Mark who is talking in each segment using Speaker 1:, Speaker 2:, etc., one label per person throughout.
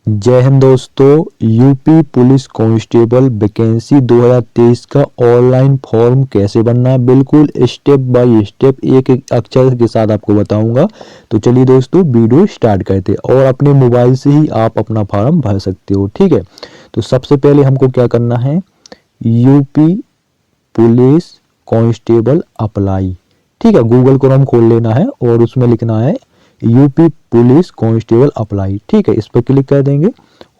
Speaker 1: जय हिंद दोस्तों। UP police constable vacancy 2023 का ऑनलाइन फॉर्म कैसे भरना है, बिल्कुल स्टेप बाय स्टेप एक एक अक्षर के साथ आपको बताऊंगा। तो चलिए दोस्तों वीडियो स्टार्ट करते हैं और अपने मोबाइल से ही आप अपना फॉर्म भर सकते हो। ठीक है, तो सबसे पहले हमको क्या करना है, यूपी पुलिस कांस्टेबल अप्लाई। ठीक है, गूगल क्रोम खोल लेना है और उसमें लिखना है यूपी पुलिस कांस्टेबल अप्लाई। ठीक है, इस पर क्लिक कर देंगे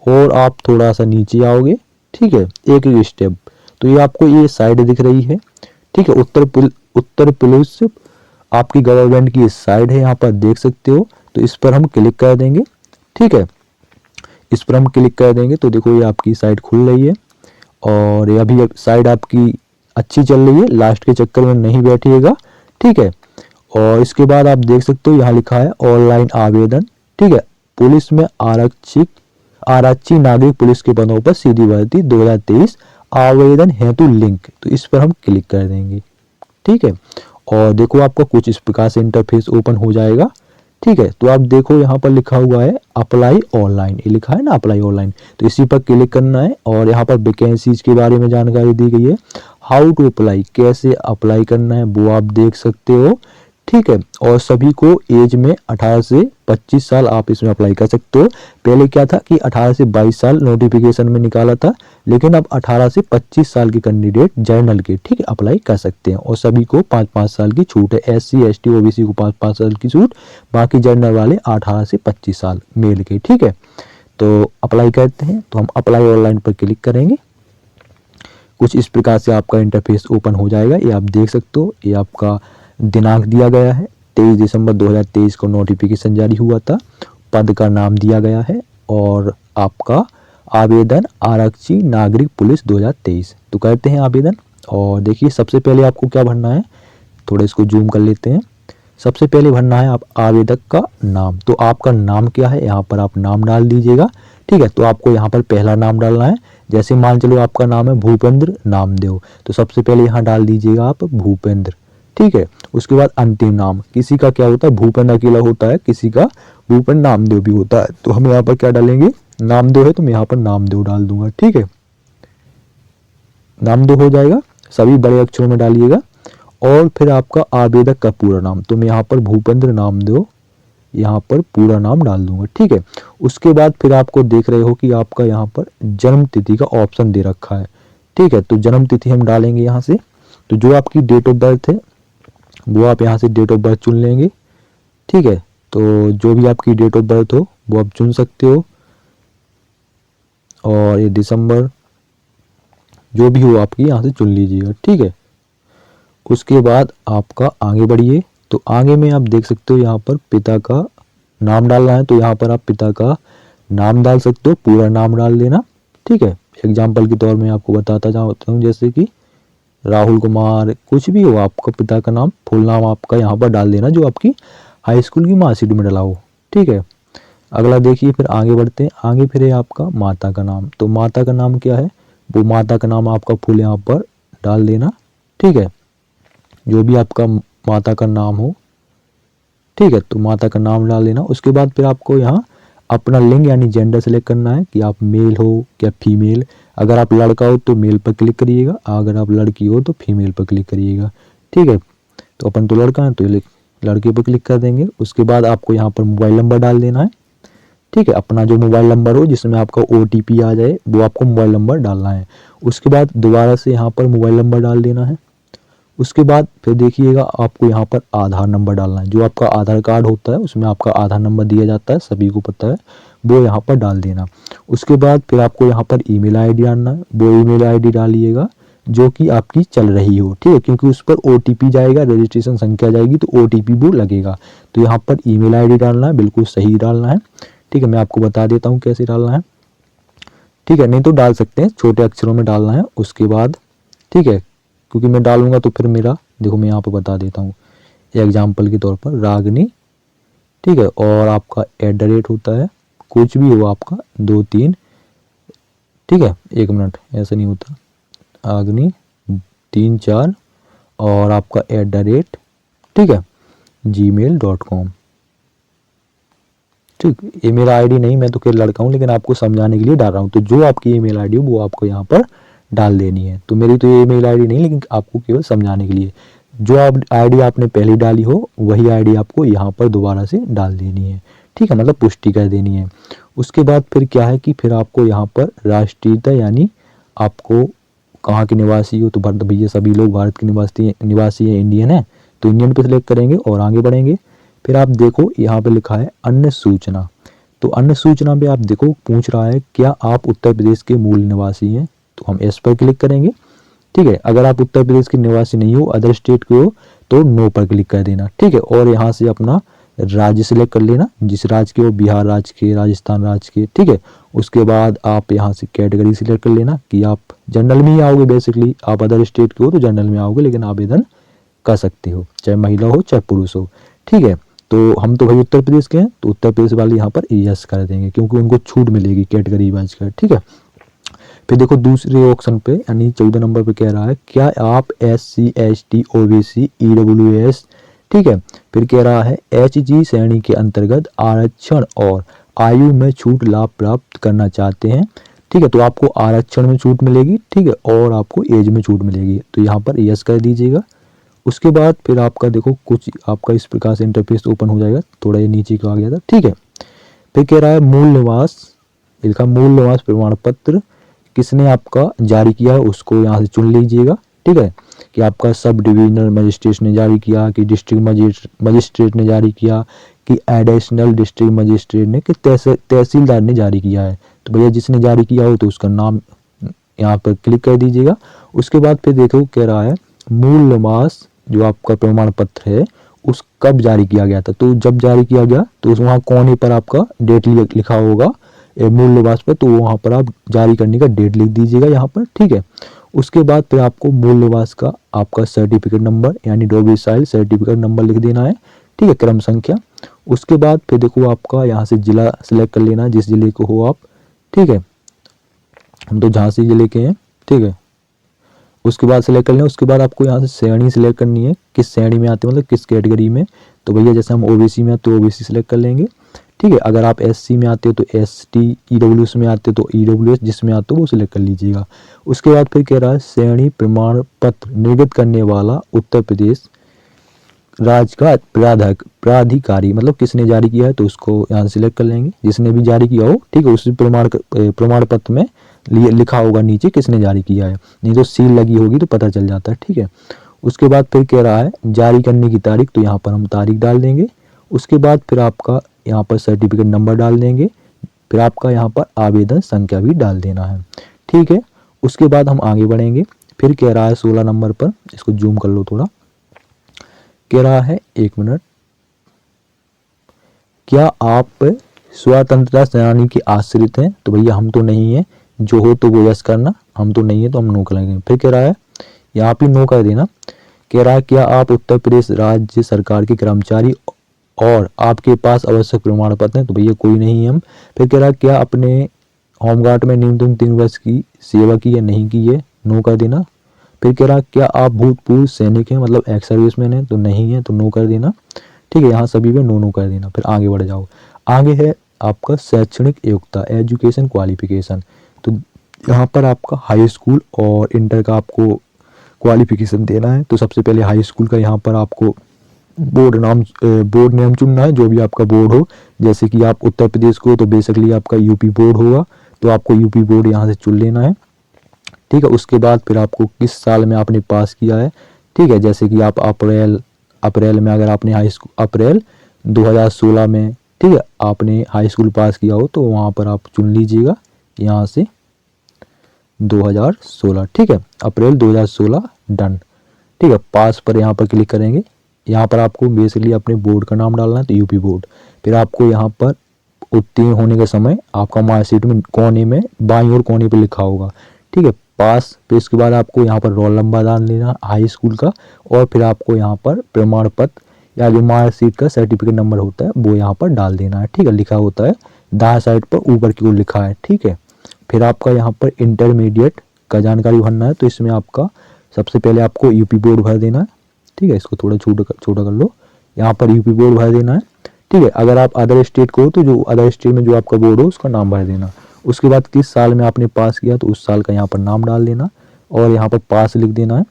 Speaker 1: और आप थोड़ा सा नीचे आओगे। ठीक है, एक एक स्टेप। तो ये आपको ये साइड दिख रही है। ठीक है, उत्तर पुलिस आपकी गवर्नमेंट की साइड है, यहाँ पर देख सकते हो। तो इस पर हम क्लिक कर देंगे। ठीक है, इस पर हम क्लिक कर देंगे तो देखो ये आपकी साइड खुल रही है और ये अभी साइड आपकी अच्छी चल रही है, लास्ट के चक्कर में नहीं बैठिएगा। ठीक है, और इसके बाद आप देख सकते हो यहाँ लिखा है ऑनलाइन आवेदन। ठीक है, पुलिस में आरक्षी नागरिक पुलिस के पदों पर सीधी भर्ती 2023 आवेदन हेतु लिंक। तो इस पर हम क्लिक कर देंगे। ठीक है, और देखो आपका कुछ इस प्रकार से इंटरफेस ओपन हो जाएगा। ठीक है, तो आप देखो यहाँ पर लिखा हुआ है अप्लाई ऑनलाइन, ये लिखा है ना अप्लाई ऑनलाइन। तो इसी पर क्लिक करना है और यहाँ पर वैकेंसीज के बारे में जानकारी दी गई है। हाउ टू अप्लाई, कैसे अप्लाई करना है वो आप देख सकते हो। ठीक है, और सभी को एज में 18 से 25 साल आप इसमें अप्लाई कर सकते हो। पहले क्या था कि 18 से 22 साल नोटिफिकेशन में निकाला था, लेकिन अब 18 से 25 साल के कैंडिडेट जर्नल के ठीक है अप्लाई कर सकते हैं और सभी को 5-5 साल की छूट है। SC ST OBC को 5-5 साल की छूट, बाकी जर्नल वाले 18 से 25 साल मेल के। ठीक है, तो अप्लाई करते हैं। तो हम अप्लाई ऑनलाइन पर क्लिक करेंगे। कुछ इस प्रकार से आपका इंटरफेस ओपन हो जाएगा। ये आप देख सकते हो, ये आपका दिनांक दिया गया है 23 दिसंबर 2023 को नोटिफिकेशन जारी हुआ था। पद का नाम दिया गया है और आपका आवेदन आरक्षी नागरिक पुलिस 2023। तो करते हैं आवेदन। और देखिए सबसे पहले आपको क्या भरना है, थोड़ा इसको जूम कर लेते हैं। सबसे पहले भरना है आप आवेदक का नाम। तो आपका नाम क्या है, यहाँ पर आप नाम डाल दीजिएगा। ठीक है, तो आपको यहाँ पर पहला नाम डालना है। जैसे मान चलो आपका नाम है भूपेंद्र नामदेव, तो सबसे पहले यहाँ डाल दीजिएगा आप भूपेंद्र। ठीक है, उसके बाद अंतिम नाम, किसी का क्या होता है भूपेंद्र अकेला होता है, किसी का भूपेंद्र नामदेव भी होता है। तो हम यहाँ पर क्या डालेंगे, नामदेव है तो मैं यहाँ पर नामदेव डाल दूंगा। ठीक है, नामदेव हो जाएगा, सभी बड़े अक्षरों में डालिएगा। और फिर आपका आवेदक का पूरा नाम, तो मैं यहाँ पर भूपेंद्र नामदेव यहाँ पर पूरा नाम डाल दूंगा। ठीक है, उसके बाद फिर आपको देख रहे हो कि आपका यहाँ पर जन्म तिथि का ऑप्शन दे रखा है। ठीक है, तो जन्म तिथि हम डालेंगे यहाँ से। तो जो आपकी डेट ऑफ बर्थ है वो आप यहाँ से डेट ऑफ बर्थ चुन लेंगे। ठीक है, तो जो भी आपकी डेट ऑफ बर्थ हो वो आप चुन सकते हो और ये दिसंबर जो भी हो आपकी यहाँ से चुन लीजिएगा। ठीक है, उसके बाद आपका आगे बढ़िए। तो आगे में आप देख सकते हो यहाँ पर पिता का नाम डालना है। तो यहाँ पर आप पिता का नाम डाल सकते हो, पूरा नाम डाल देना। ठीक है, एग्जाम्पल के तौर में आपको बताता जाता हूँ, जैसे कि राहुल कुमार, कुछ भी हो आपका पिता का नाम, फुल नाम आपका यहाँ पर डाल देना जो आपकी हाई स्कूल की मार्कशीट में डला हो। ठीक है, अगला देखिए, फिर आगे बढ़ते हैं। आगे फिर है आपका माता का नाम। तो माता का नाम क्या है, वो माता का नाम आपका फुल यहाँ पर डाल देना। ठीक है, जो भी आपका माता का नाम हो। ठीक है, तो माता का नाम डाल देना। उसके बाद फिर आपको यहाँ अपना लिंग यानी जेंडर सेलेक्ट करना है कि आप मेल हो या फीमेल। अगर आप लड़का हो तो मेल पर क्लिक करिएगा, अगर आप लड़की हो तो फीमेल पर क्लिक करिएगा। ठीक है, तो अपन तो लड़का है तो लड़के पर क्लिक कर देंगे। उसके बाद आपको यहाँ पर मोबाइल नंबर डाल देना है। ठीक है, अपना जो मोबाइल नंबर हो जिसमें आपका OTP आ जाए वो आपको मोबाइल नंबर डालना है। उसके बाद दोबारा से यहाँ पर मोबाइल नंबर डाल देना है। उसके बाद फिर देखिएगा आपको यहाँ पर आधार नंबर डालना है। जो आपका आधार कार्ड होता है उसमें आपका आधार नंबर दिया जाता है, सभी को पता है, वो यहाँ पर डाल देना। उसके बाद फिर आपको यहाँ पर ईमेल आईडी डालना है। वो ईमेल आईडी डालिएगा जो कि आपकी चल रही हो। ठीक है, क्योंकि उस पर OTP जाएगा, रजिस्ट्रेशन संख्या जाएगी तो OTP वो लगेगा। तो यहाँ पर ईमेल आईडी डालना है, बिल्कुल सही डालना है। ठीक है, मैं आपको बता देता हूँ कैसे डालना है। ठीक है, नहीं तो डाल सकते हैं, छोटे अक्षरों में डालना है। उसके बाद ठीक है, क्योंकि मैं डालूंगा तो फिर मेरा देखो मैं यहाँ पर बता देता हूँ एग्जाम्पल के तौर पर रागनी। ठीक है, और आपका @ होता है, कुछ भी हो आपका 2-3। ठीक है, 1 मिनट, ऐसा नहीं होता, आग्नि 3-4 और आपका @ ठीक है gmail.com। ठीक, ईमेल आईडी नहीं, मैं तो केवल लड़का हूँ लेकिन आपको समझाने के लिए डाल रहा हूँ। तो जो आपकी ईमेल आईडी हो वो आपको यहाँ पर डाल देनी है। तो मेरी तो ये ईमेल आईडी नहीं, लेकिन आपको केवल समझाने के लिए, जो आप आईडी आपने पहले डाली हो वही आईडी आपको यहाँ पर दोबारा से डाल देनी है। ठीक है, मतलब पुष्टि कर देनी है। उसके बाद फिर क्या है कि फिर आपको यहाँ पर राष्ट्रीयता, यानी आपको कहाँ के निवासी हो, तो भैया सभी लोग भारत के निवासी है, इंडियन है, तो इंडियन पे सिलेक्ट करेंगे और आगे बढ़ेंगे। फिर आप देखो यहाँ पे लिखा है अन्य सूचना। तो अन्य सूचना में आप देखो पूछ रहा है क्या आप उत्तर प्रदेश के मूल निवासी हैं, तो हम इस पर क्लिक करेंगे। ठीक है, अगर आप उत्तर प्रदेश के निवासी नहीं हो, अदर स्टेट के हो, तो नो पर क्लिक कर देना। ठीक है, और यहाँ से अपना राज्य सिलेक्ट कर लेना, जिस राज्य के हो, बिहार राज्य के, राजस्थान राज्य के। ठीक है, उसके बाद आप यहाँ से कैटेगरी सिलेक्ट कर लेना कि आप जनरल में ही आओगे। बेसिकली आप अदर स्टेट के हो तो जनरल में आओगे, लेकिन आवेदन कर सकते हो, चाहे महिला हो चाहे पुरुष हो। ठीक है, तो हम तो भाई उत्तर प्रदेश के हैं, तो उत्तर प्रदेश वाले यहाँ पर यस कर देंगे, क्योंकि उनको छूट मिलेगी कैटेगरी वाइज का। ठीक है, फिर देखो दूसरे ऑप्शन पे यानी 14 नंबर पे कह रहा है क्या आप SC ST OBC EWS, ठीक है, फिर कह रहा है HG श्रेणी के अंतर्गत आरक्षण और आयु में छूट लाभ प्राप्त करना चाहते हैं। ठीक है, तो आपको आरक्षण में छूट मिलेगी, ठीक है, और आपको एज में छूट मिलेगी, तो यहाँ पर यस कर दीजिएगा। उसके बाद फिर आपका देखो कुछ आपका इस प्रकार से इंटरफेस ओपन हो जाएगा, थोड़ा ये नीचे को आ गया था। ठीक है, फिर कह रहा है मूल निवास, इसका मूल निवास प्रमाण पत्र किसने आपका जारी किया है उसको यहाँ से चुन लीजिएगा। ठीक है, कि आपका सब डिविजनल मजिस्ट्रेट ने जारी किया, कि डिस्ट्रिक्ट मजिस्ट्रेट ने जारी किया, कि एडिशनल डिस्ट्रिक्ट मजिस्ट्रेट ने, कि तहसीलदार ने जारी किया है। तो भैया जिसने जारी किया हो तो उसका नाम यहाँ पर क्लिक कर दीजिएगा। उसके बाद फिर देखो कह रहा है मूल निवास जो आपका प्रमाण पत्र है उस कब जारी किया गया था, तो जब जारी किया गया तो उस वहाँ कोने पर आपका डेट लिखा होगा मूल निवास पर, तो वहाँ पर आप जारी करने का डेट लिख दीजिएगा यहाँ पर। ठीक है, उसके बाद फिर आपको मूल निवास का आपका सर्टिफिकेट नंबर यानी डोमिसाइल सर्टिफिकेट नंबर लिख देना है। ठीक है, क्रम संख्या। उसके बाद फिर देखो आपका यहाँ से जिला सिलेक्ट कर लेना है, जिस जिले को हो आप। ठीक है, हम तो झांसी जिले के हैं। ठीक है, उसके बाद सिलेक्ट कर लें। उसके बाद आपको यहाँ से श्रेणी सिलेक्ट करनी है, किस श्रेणी में आते हैं, मतलब किस कैटेगरी में। तो भैया जैसे हम OBC में आते तो OBC सिलेक्ट कर लेंगे। ठीक है, अगर आप SC में आते हो तो ST, EWS में आते हो तो EWS, जिसमें आते हो वो सिलेक्ट कर लीजिएगा। उसके बाद फिर कह रहा है श्रेणी प्रमाण पत्र निर्गत करने वाला उत्तर प्रदेश राज्य का प्राधिकारी, मतलब किसने जारी किया है तो उसको यहाँ से सिलेक्ट कर लेंगे, जिसने भी जारी किया हो। ठीक है, उस प्रमाण पत्र में लिखा होगा नीचे किसने जारी किया है, नहीं तो सील लगी होगी तो पता चल जाता है। ठीक है, उसके बाद फिर कह रहा है जारी करने की तारीख, तो यहाँ पर हम तारीख डाल देंगे। उसके बाद फिर आपका यहाँ पर सर्टिफिकेट नंबर डाल देंगे, फिर आपका यहाँ पर आवेदन संख्या भी डाल देना है। ठीक है, उसके बाद हम आगे बढ़ेंगे। फिर कह रहा है 16 नंबर पर, इसको जूम कर लो थोड़ा, कह रहा है 1 मिनट, क्या आप स्वतंत्रता सेनानी के आश्रित हैं, तो भैया हम तो नहीं है, जो हो तो वो यस करना, हम तो नहीं है तो हम नो करेंगे। फिर कह रहा है यहाँ पे नो कर देना। कह रहा है क्या आप उत्तर प्रदेश राज्य सरकार के कर्मचारी और आपके पास आवश्यक प्रमाण पत्र हैं, तो भैया कोई नहीं है हम। फिर कह रहा है क्या अपने होमगार्ड में न्यूनतम 3 वर्ष की सेवा की या नहीं की है, नो कर देना। फिर कह रहा है क्या आप भूतपूर्व सैनिक हैं, मतलब एक्स सर्विसमैन है, तो नहीं है तो नो कर देना। ठीक है, यहाँ सभी पे नो कर देना। फिर आगे बढ़ जाओ। आगे है आपका शैक्षणिक योग्यता, एजुकेशन क्वालिफिकेशन। तो यहाँ पर आपका हाई स्कूल और इंटर का आपको क्वालिफिकेशन देना है। तो सबसे पहले हाई स्कूल का यहाँ पर आपको बोर्ड नेम चुनना है, जो भी आपका बोर्ड हो। जैसे कि आप उत्तर प्रदेश को तो बेसिकली आपका यूपी बोर्ड होगा, तो आपको यूपी बोर्ड यहाँ से चुन लेना है। ठीक है, उसके बाद फिर आपको किस साल में आपने पास किया है। ठीक है, जैसे कि आप अप्रैल में, अगर आपने हाई स्कूल अप्रैल 2016 में, ठीक है, आपने हाई स्कूल पास किया हो तो वहाँ पर आप चुन लीजिएगा यहाँ से 2016। ठीक है, अप्रैल 2016 डन। ठीक है, पास पर यहाँ पर क्लिक करेंगे। यहाँ पर आपको बेसिकली अपने बोर्ड का नाम डालना है, तो यूपी बोर्ड। फिर आपको यहाँ पर उत्तीर्ण होने के समय आपका मार्कशीट में कोने में बाईं ओर कोने पर लिखा होगा। ठीक है, पास। फिर इसके बाद आपको यहाँ पर रोल नंबर डाल देना हाई स्कूल का, और फिर आपको यहाँ पर प्रमाण पत्र या जो मार्कशीट का सर्टिफिकेट नंबर होता है वो यहाँ पर डाल देना है। ठीक है, लिखा होता है दाएं साइड पर ऊपर की ओर लिखा है। ठीक है, फिर आपका यहाँ पर इंटरमीडिएट का जानकारी भरना है, तो इसमें आपका सबसे पहले आपको यूपी बोर्ड भर देना है। ठीक है, इसको थोड़ा छोटा कर लो, यहाँ पर यूपी बोर्ड भर देना है। ठीक है। अगर आप अदर स्टेट को हो तो जो अदर स्टेट में जो आपका बोर्ड हो उसका नाम भर देना। उसके बाद किस साल में आपने पास किया तो उस साल का यहाँ पर नाम डाल देना और यहाँ पर पास लिख देना है।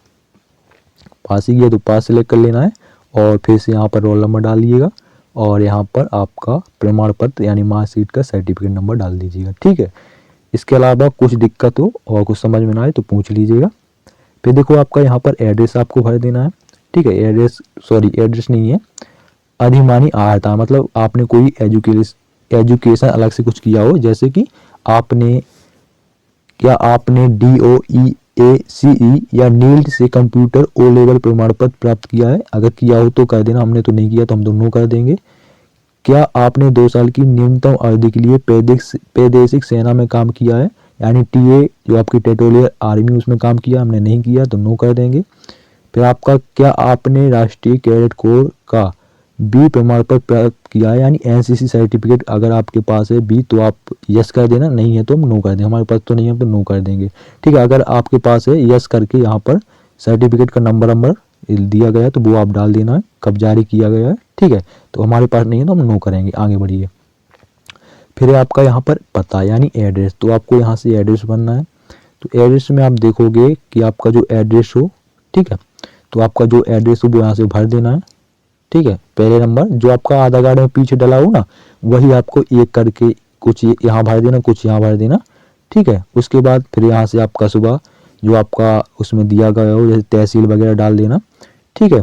Speaker 1: पास ही किया तो पास सेलेक्ट कर लेना है और फिर से यहाँ पर रोल नंबर डाल दीजिएगा और यहाँ पर आपका प्रमाण पत्र यानी मार्कशीट का सर्टिफिकेट नंबर डाल दीजिएगा। ठीक है। इसके अलावा कुछ दिक्कत हो और कुछ समझ में ना आए तो पूछ लीजिएगा। फिर देखो आपका यहाँ पर एड्रेस आपको भर देना है। ठीक है। एड्रेस नहीं है, अधिमानी आहता, मतलब आपने कोई एजुकेशन अलग से कुछ किया हो, जैसे कि आपने DOEACE या नील्ड से कंप्यूटर ओ लेवल प्रमाण पत्र प्राप्त किया है। अगर किया हो तो कह देना, हमने तो नहीं किया तो हम दोनों कर देंगे। क्या आपने 2 साल की न्यूनतम अवधि के लिए प्रादेशिक सेना में काम किया है, यानी टीए जो आपकी टेरिटोरियल आर्मी उसमें काम किया, हमने नहीं किया तो नो कर देंगे। फिर आपका क्या आपने राष्ट्रीय कैडेट कोर का बी प्रमाण पत्र प्राप्त किया है, यानी एनसीसी सर्टिफिकेट अगर आपके पास है बी तो आप यस कर देना, नहीं है तो हम नो कर देंगे। हमारे पास तो नहीं है तो नो कर देंगे। ठीक है। अगर आपके पास है यस करके यहाँ पर सर्टिफिकेट का नंबर दिया गया है तो वो आप डाल देना है, कब जारी किया गया है। ठीक है। तो हमारे पास नहीं है तो हम नो करेंगे। आगे बढ़िए। फिर आपका यहाँ पर पता यानी एड्रेस, तो आपको यहाँ से एड्रेस बनना है। तो एड्रेस में आप देखोगे कि आपका जो एड्रेस हो, ठीक है, तो आपका जो एड्रेस हो वो यहाँ से भर देना है। ठीक है। पहले नंबर जो आपका आधार कार्ड में पीछे डला हो ना, वही आपको एक करके कुछ यहाँ भर देना, कुछ यहाँ भर देना। ठीक है। उसके बाद फिर यहाँ से आपका सुबह जो आपका उसमें दिया गया हो, जैसे तहसील वगैरह डाल देना। ठीक है।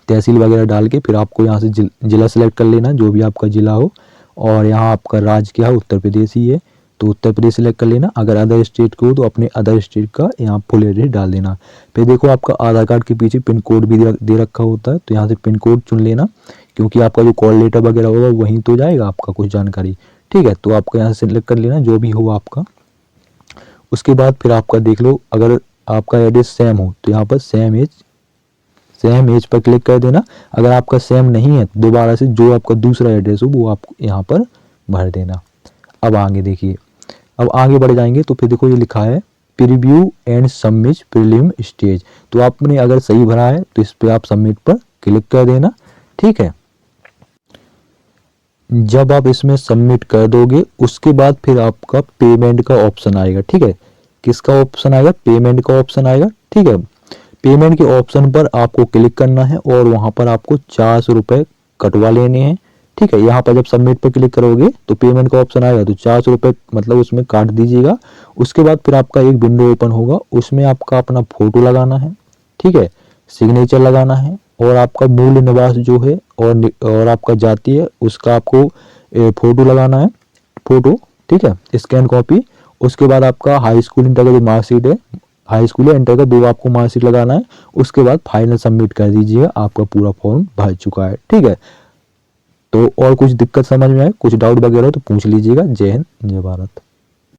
Speaker 1: तहसील वगैरह डाल के फिर आपको यहाँ से जिला सेलेक्ट कर लेना, जो भी आपका ज़िला हो, और यहाँ आपका राज्य क्या है, उत्तर प्रदेश ही है तो उत्तर प्रदेश सेलेक्ट कर लेना। अगर अदर स्टेट को हो तो अपने अदर स्टेट का यहाँ फुल एड्रेस डाल देना। फिर देखो आपका आधार कार्ड के पीछे पिन कोड भी दे रखा होता है, तो यहाँ से पिन कोड चुन लेना, क्योंकि आपका जो कॉल लेटर वगैरह होगा वहीं तो जाएगा आपका कुछ जानकारी। ठीक है। तो आपका यहाँ से सेलेक्ट कर लेना जो भी हो आपका। उसके बाद फिर आपका देख लो, अगर आपका एड्रेस सेम हो तो यहाँ पर सेम एज पर क्लिक कर देना। अगर आपका सेम नहीं है तो दोबारा से जो आपका दूसरा एड्रेस हो वो आप यहाँ पर भर देना। अब आगे देखिए, अब आगे बढ़ जाएंगे तो फिर देखो ये लिखा है preview and submit prelim stage, तो आपने अगर सही भरा है तो इस पे आप सबमिट पर क्लिक कर देना। ठीक है। जब आप इसमें सबमिट कर दोगे उसके बाद फिर आपका पेमेंट का ऑप्शन आएगा। ठीक है। किसका ऑप्शन आएगा? पेमेंट का ऑप्शन आएगा। ठीक है। पेमेंट के ऑप्शन पर आपको क्लिक करना है और वहां पर आपको 400 रुपये कटवा लेने हैं। ठीक है। यहाँ पर जब सबमिट पर क्लिक करोगे तो पेमेंट का ऑप्शन आएगा, तो 400 रुपये मतलब उसमें काट दीजिएगा। उसके बाद फिर आपका एक विंडो ओपन होगा, उसमें आपका अपना फोटो लगाना है। ठीक है। सिग्नेचर लगाना है और आपका मूल निवास जो है और आपका जाति है उसका आपको फोटो लगाना है, फोटो। ठीक है। Scan copy. उसके बाद आपका हाई स्कूल इंटर का जो मार्कशीट है, हाई स्कूल या इंटर का दो आपको मार्कशीट लगाना है। उसके बाद फाइनल सबमिट कर दीजिएगा, आपका पूरा फॉर्म भर चुका है। ठीक है। तो और कुछ दिक्कत समझ में आए, कुछ डाउट वगैरह तो पूछ लीजिएगा। जय हिंद, जय भारत।